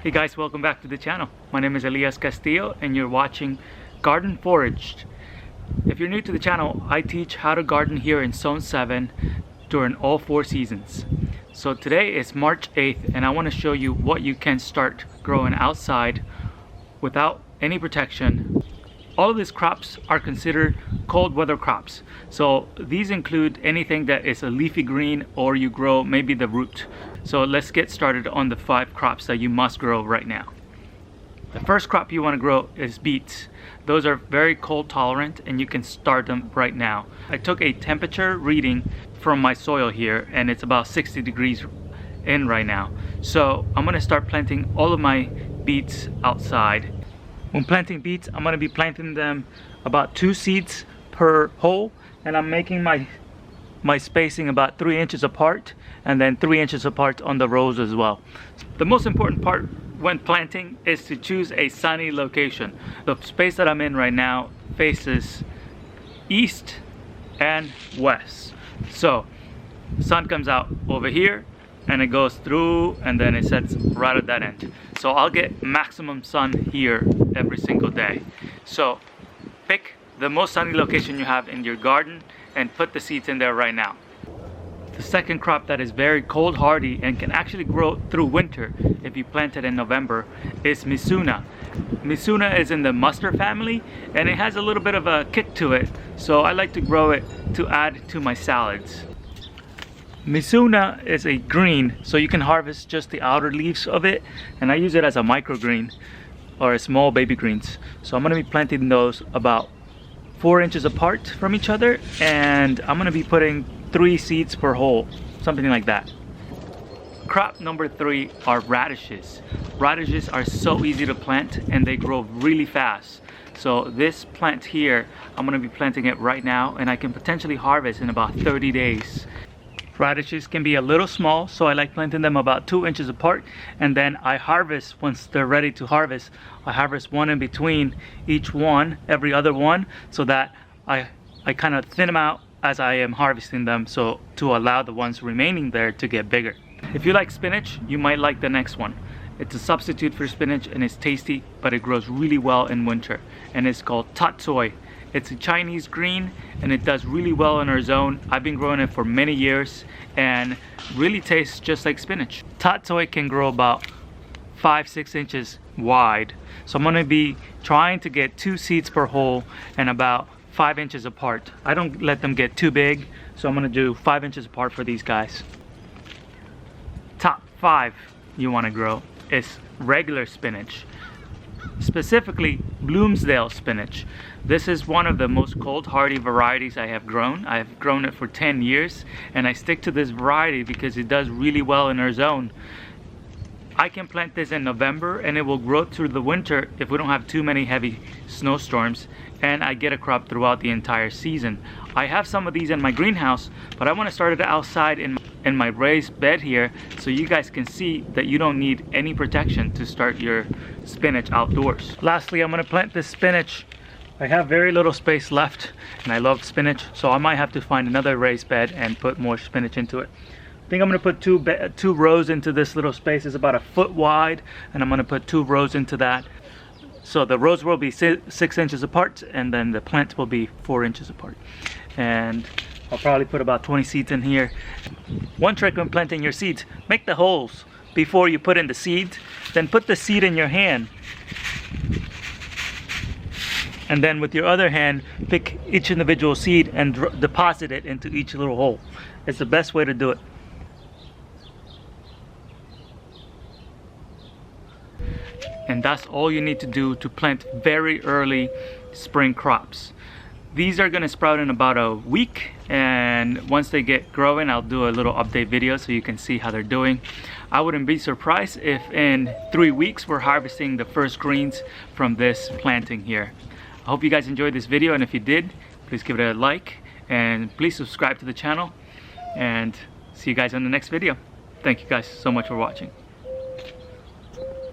Hey guys, welcome back to the channel. My name is Elias Castillo and you're watching Garden Foraged. If you're new to the channel, I teach how to garden here in Zone 7 during all 4 seasons. So today is March 8th and I want to show you what you can start growing outside without any protection. All of these crops are considered cold weather crops. So these include anything that is a leafy green or you grow maybe the root. So let's get started on the 5 crops that you must grow right now. The first crop you want to grow is beets. Those are very cold tolerant and you can start them right now. I took a temperature reading from my soil here and it's about 60 degrees in right now. So I'm going to start planting all of my beets outside. When planting beets, I'm going to be planting them about 2 seeds per hole, and I'm making my spacing about 3 inches apart and then 3 inches apart on the rows as well. The most important part when planting is to choose a sunny location. The space that I'm in right now faces east and west. So the sun comes out over here and it goes through and then it sets right at that end. So I'll get maximum sun here every single day. So pick the most sunny location you have in your garden and put the seeds in there right now. The second crop that is very cold hardy and can actually grow through winter if you plant it in November is Misuna. Misuna is in the mustard family and it has a little bit of a kick to it, so I like to grow it to add to my salads. Misuna is a green, so you can harvest just the outer leaves of it, and I use it as a microgreen or a small baby greens. So I'm going to be planting those about 4 inches apart from each other, and I'm going to be putting 3 seeds per hole, something like that. Crop number 3 are radishes. Radishes are so easy to plant and they grow really fast. So this plant here, I'm going to be planting it right now and I can potentially harvest in about 30 days. Radishes can be a little small, so I like planting them about 2 inches apart, and then I harvest once they're ready to harvest. I harvest one in between each one, every other one, so that I kind of thin them out as I am harvesting them, so to allow the ones remaining there to get bigger. If you like spinach, you might like the next one. It's a substitute for spinach and it's tasty, but it grows really well in winter, and it's called Tatsoi. It's a Chinese green and it does really well in our zone. I've been growing it for many years and really tastes just like spinach. Tatsoi can grow about 5-6 inches wide. So I'm going to be trying to get 2 seeds per hole and about 5 inches apart. I don't let them get too big, so I'm going to do 5 inches apart for these guys. Top 5 you want to grow is regular spinach. Specifically Bloomsdale spinach. This is one of the most cold hardy varieties I have grown. I have grown it for 10 years and I stick to this variety because it does really well in our zone. I can plant this in November and it will grow through the winter if we don't have too many heavy snowstorms, and I get a crop throughout the entire season. I have some of these in my greenhouse, but I want to start it outside in my raised bed here so you guys can see that you don't need any protection to start your spinach outdoors. Lastly, I'm going to plant this spinach. I have very little space left and I love spinach, so I might have to find another raised bed and put more spinach into it. I think I'm going to put 2 rows into this little space. It's about 1 foot wide and I'm going to put 2 rows into that. So the rows will be 6 inches apart and then the plant will be 4 inches apart. And I'll probably put about 20 seeds in here. One trick when planting your seeds, make the holes before you put in the seed, then put the seed in your hand. And then with your other hand, pick each individual seed and deposit it into each little hole. It's the best way to do it. And that's all you need to do to plant very early spring crops. These are going to sprout in about a week, and once they get growing I'll do a little update video so you can see how they're doing. I wouldn't be surprised if in 3 weeks we're harvesting the first greens from this planting here. I hope you guys enjoyed this video, and if you did, please give it a like and please subscribe to the channel, and see you guys on the next video. Thank you guys so much for watching.